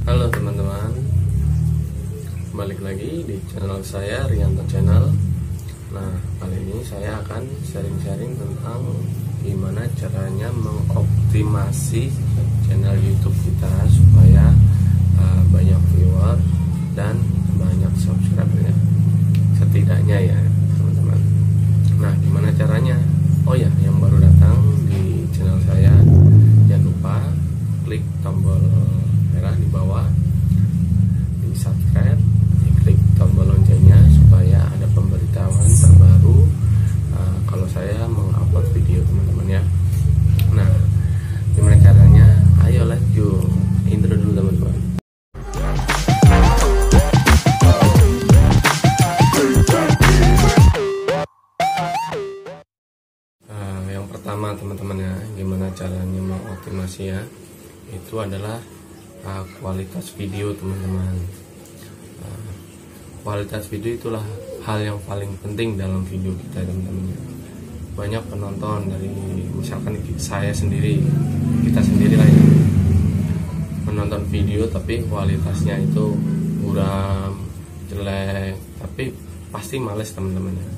Halo teman-teman, balik lagi di channel saya, Rianto Channel. Nah, kali ini saya akan sharing-sharing tentang gimana caranya mengoptimasi channel YouTube kita supaya banyak viewer dan banyak subscriber ya, setidaknya ya teman-teman. Nah, gimana caranya? Oh ya, yang baru datang di channel saya, jangan lupa klik tombol merah di bawah, di subscribe, diklik tombol loncengnya supaya ada pemberitahuan terbaru kalau saya mengupload video teman-teman ya. Nah, gimana caranya? Ayo let's go, intro dulu teman-teman. Yang pertama teman-teman ya, gimana caranya mengoptimasi ya, itu adalah kualitas video teman-teman. Kualitas video itulah hal yang paling penting dalam video kita teman-teman. Banyak penonton dari misalkan saya sendiri, kita sendiri lah ya, menonton video tapi kualitasnya itu buram, jelek, tapi pasti males teman-teman ya.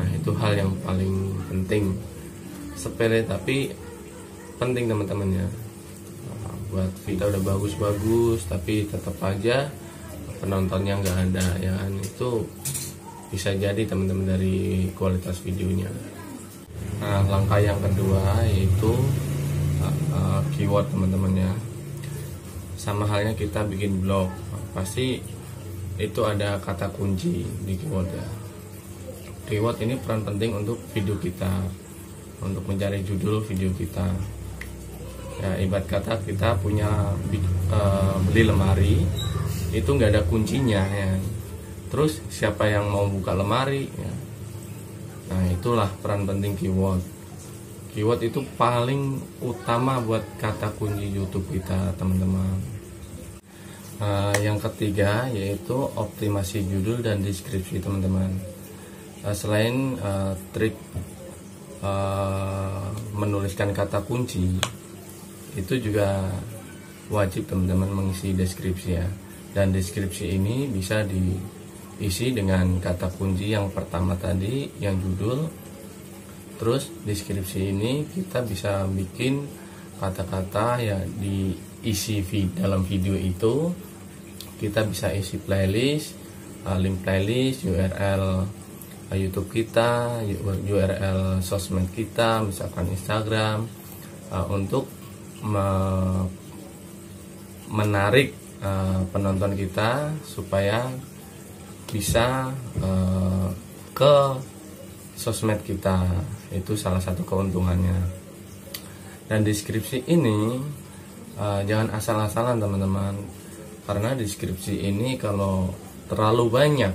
Nah, itu hal yang paling penting, sepele tapi penting teman-teman ya. Buat video udah bagus-bagus tapi tetap aja penontonnya nggak ada ya kan, itu bisa jadi teman-teman dari kualitas videonya. Nah, langkah yang kedua yaitu keyword teman-teman ya. Sama halnya kita bikin blog, pasti itu ada kata kunci di keyword ya. Keyword ini peran penting untuk video kita, untuk mencari judul video kita ya. Ibarat kata kita punya beli lemari, itu nggak ada kuncinya ya, terus siapa yang mau buka lemari ya? Nah, itulah peran penting keyword. Keyword itu paling utama buat kata kunci YouTube kita teman-teman. Yang ketiga yaitu optimasi judul dan deskripsi teman-teman. Selain trik menuliskan kata kunci, itu juga wajib teman-teman mengisi deskripsi ya. Dan deskripsi ini bisa diisi dengan kata kunci yang pertama tadi, yang judul. Terus deskripsi ini kita bisa bikin kata-kata ya diisi dalam video itu. Kita bisa isi playlist, link playlist, URL YouTube kita, URL sosmed kita, misalkan Instagram, untuk menarik penonton kita supaya bisa ke sosmed kita. Itu salah satu keuntungannya. Dan deskripsi ini jangan asal-asalan teman-teman, karena deskripsi ini kalau terlalu banyak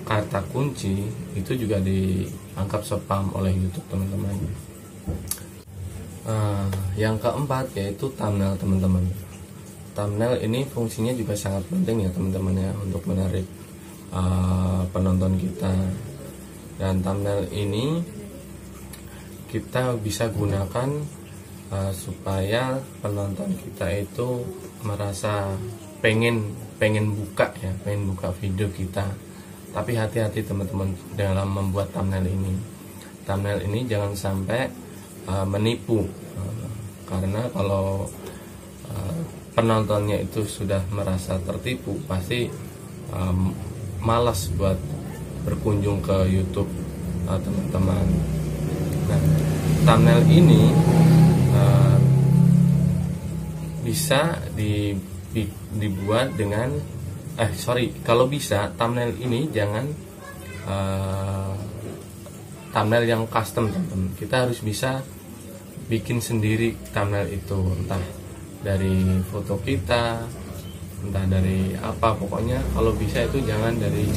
kata kunci, itu juga dianggap spam oleh YouTube teman-teman. Yang keempat yaitu thumbnail teman-teman. Thumbnail ini fungsinya juga sangat penting ya teman-teman ya, untuk menarik penonton kita. Dan thumbnail ini kita bisa gunakan supaya penonton kita itu merasa pengen buka ya, pengen buka video kita. Tapi hati-hati teman-teman dalam membuat thumbnail ini. Thumbnail ini jangan sampai menipu, karena kalau penontonnya itu sudah merasa tertipu, pasti malas buat berkunjung ke YouTube teman-teman. Nah, thumbnail ini bisa dibuat dengan kalau bisa thumbnail ini jangan thumbnail yang custom teman-teman. Kita harus bisa bikin sendiri thumbnail itu, entah dari foto kita, entah dari apa, pokoknya kalau bisa itu jangan dari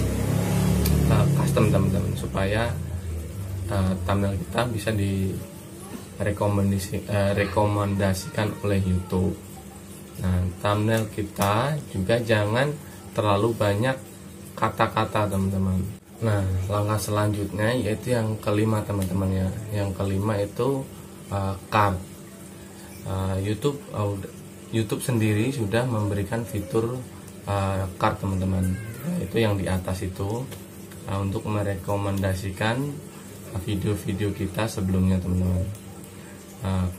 custom teman-teman, supaya thumbnail kita bisa direkomendasikan oleh YouTube. Nah, thumbnail kita juga jangan terlalu banyak kata-kata teman-teman. Nah, langkah selanjutnya yaitu yang kelima teman-teman ya. Yang kelima itu card. YouTube sendiri sudah memberikan fitur card teman-teman, itu yang di atas itu untuk merekomendasikan video-video kita sebelumnya teman-teman.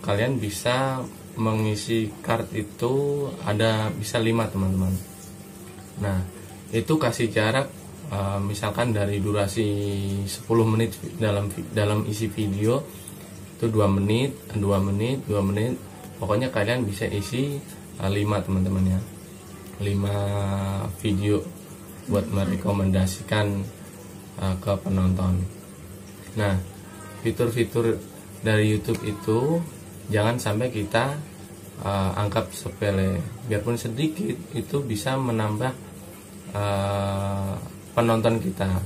Kalian bisa mengisi card itu bisa 5 teman-teman. Nah itu kasih jarak misalkan dari durasi 10 menit dalam isi video itu 2 menit, pokoknya kalian bisa isi 5 teman-teman ya, 5 video buat merekomendasikan ke penonton. Nah fitur-fitur dari YouTube itu jangan sampai kita anggap sepele, biarpun sedikit itu bisa menambah penonton kita,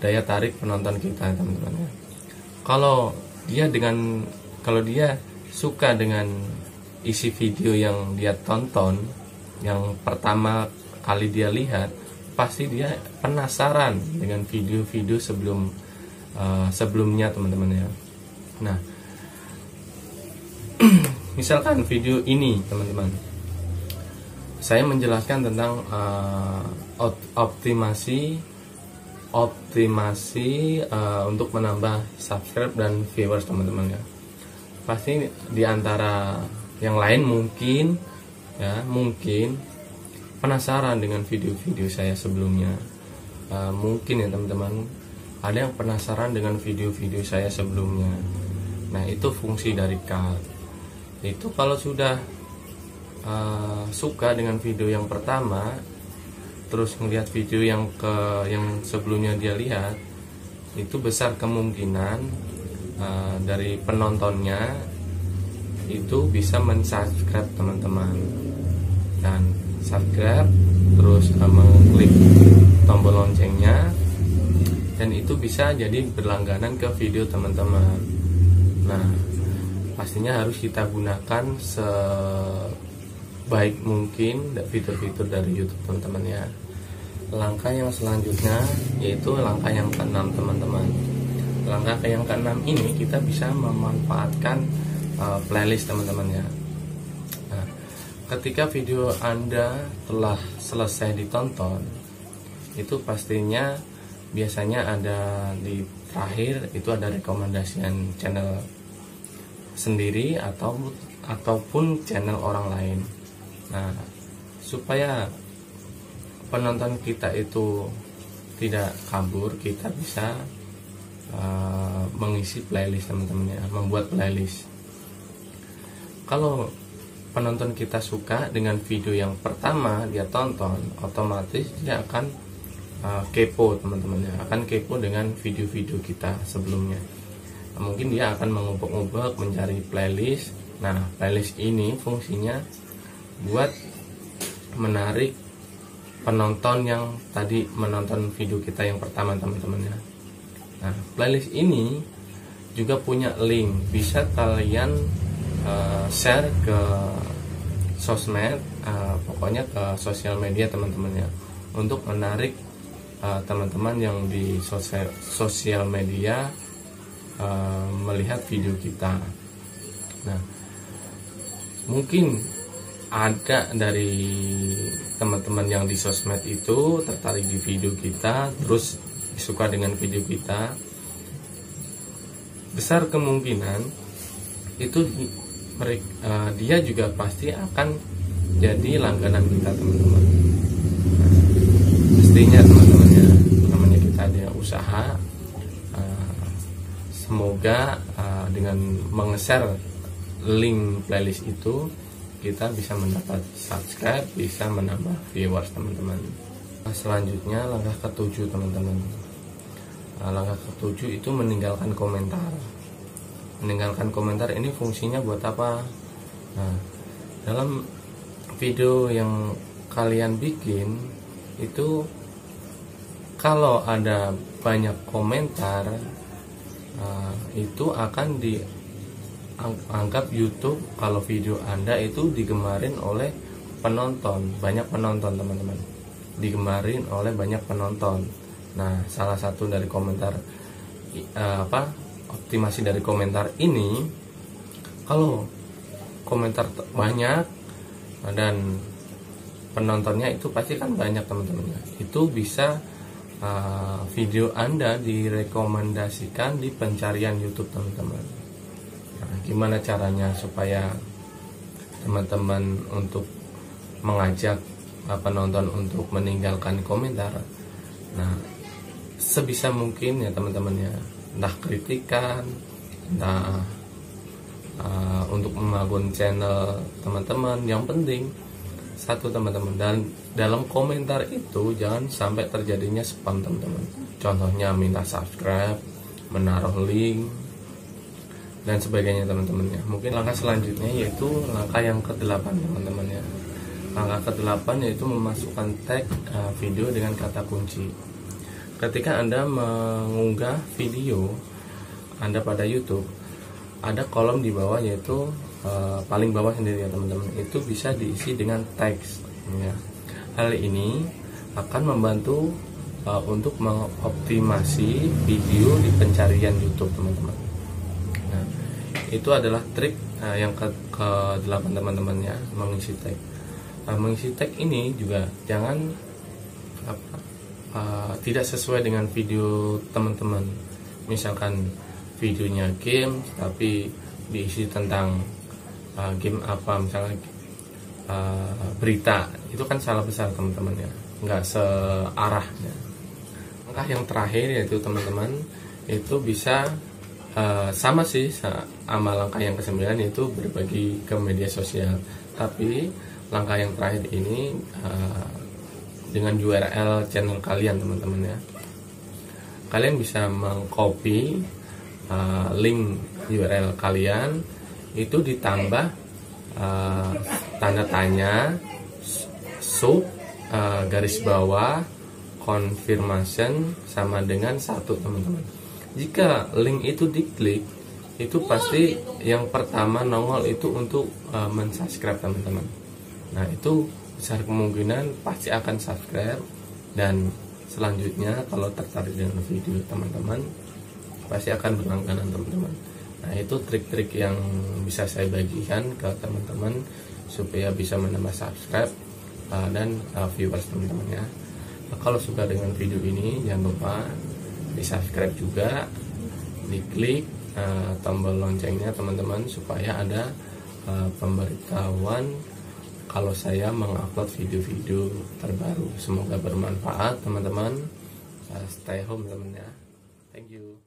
daya tarik penonton kita teman-teman ya. Kalau dia suka dengan isi video yang dia tonton, yang pertama kali dia lihat, pasti dia penasaran dengan video-video sebelumnya teman-teman ya. Nah misalkan video ini teman-teman, saya menjelaskan tentang optimasi untuk menambah subscribe dan viewers teman-teman ya. Pasti diantara yang lain mungkin penasaran dengan video-video saya sebelumnya. Mungkin ya teman-teman, ada yang penasaran dengan video-video saya sebelumnya. Nah itu fungsi dari card. Itu kalau sudah suka dengan video yang pertama, terus melihat video yang sebelumnya dia lihat, itu besar kemungkinan dari penontonnya itu bisa mensubscribe teman-teman, dan subscribe terus mengklik tombol loncengnya, dan itu bisa jadi berlangganan ke video teman-teman. Nah pastinya harus kita gunakan sebaik mungkin fitur-fitur dari YouTube teman-teman ya. Langkah yang selanjutnya yaitu langkah yang ke-6 teman-teman. Langkah yang ke-6 ini kita bisa memanfaatkan playlist teman-teman ya. Nah, ketika video Anda telah selesai ditonton, itu pastinya biasanya ada di terakhir itu ada rekomendasian channel sendiri ataupun channel orang lain. Nah supaya penonton kita itu tidak kabur, kita bisa mengisi playlist teman-teman ya, membuat playlist. Kalau penonton kita suka dengan video yang pertama dia tonton, otomatis dia akan kepo teman-teman ya, akan kepo dengan video-video kita sebelumnya. Mungkin dia akan mengubek-ubek mencari playlist. Nah playlist ini fungsinya buat menarik penonton yang tadi menonton video kita yang pertama teman-teman ya. Nah playlist ini juga punya link, bisa kalian share ke sosmed, pokoknya ke sosial media teman-teman ya, untuk menarik teman-teman yang di sosial media melihat video kita. Nah mungkin ada dari teman-teman yang di sosmed itu tertarik di video kita, terus suka dengan video kita, besar kemungkinan itu dia juga pasti akan jadi langganan kita teman-teman. Nah, pastinya teman-teman ya, namanya kita ada usaha. Semoga dengan meng-share link playlist itu kita bisa mendapat subscribe, bisa menambah viewers teman-teman. Selanjutnya langkah ke-7 teman-teman. Langkah ke-7 itu meninggalkan komentar. Meninggalkan komentar ini fungsinya buat apa? Nah, dalam video yang kalian bikin itu kalau ada banyak komentar, itu akan dianggap YouTube kalau video Anda itu digemarin oleh penonton, banyak penonton teman-teman, digemarin oleh banyak penonton. Nah salah satu dari komentar optimasi dari komentar ini, kalau komentar banyak dan penontonnya itu pasti kan banyak teman-teman ya. Itu bisa video Anda direkomendasikan di pencarian YouTube teman-teman. Nah, gimana caranya supaya teman-teman untuk mengajak penonton untuk meninggalkan komentar? Nah, sebisa mungkin ya teman-teman ya, entah kritikan, entah untuk membangun channel teman-teman, yang penting satu teman-teman, dan dalam komentar itu jangan sampai terjadinya spam teman-teman. Contohnya minta subscribe, menaruh link dan sebagainya teman-teman ya. Mungkin langkah selanjutnya yaitu langkah yang ke-8 teman-teman ya. Langkah ke-8 yaitu memasukkan tag video dengan kata kunci. Ketika Anda mengunggah video Anda pada YouTube, ada kolom di bawah yaitu paling bawah sendiri ya teman-teman, itu bisa diisi dengan teks ya. Hal ini akan membantu untuk mengoptimasi video di pencarian YouTube teman-teman. Nah, itu adalah trik yang ke-8 teman-teman ya, mengisi tag. Mengisi tag ini juga jangan tidak sesuai dengan video teman-teman. Misalkan videonya game tapi diisi tentang game apa, misalnya berita, itu kan salah besar teman-teman ya, nggak searah ya. Langkah yang terakhir yaitu teman-teman itu bisa sama sih sama langkah yang ke-9 yaitu berbagi ke media sosial, tapi langkah yang terakhir ini dengan URL channel kalian teman-teman ya. Kalian bisa mengcopy link URL kalian, itu ditambah tanda tanya sub garis bawah confirmation sama dengan 1 teman-teman. Jika link itu diklik, itu pasti yang pertama nongol itu untuk mensubscribe teman-teman. Nah, itu besar kemungkinan pasti akan subscribe, dan selanjutnya kalau tertarik dengan video teman-teman pasti akan berlangganan teman-teman. Nah, itu trik-trik yang bisa saya bagikan ke teman-teman supaya bisa menambah subscribe dan viewers teman-teman ya. Nah, kalau suka dengan video ini jangan lupa di subscribe juga, diklik tombol loncengnya teman-teman supaya ada pemberitahuan kalau saya mengupload video-video terbaru. Semoga bermanfaat teman-teman. Stay home teman-teman ya. Thank you.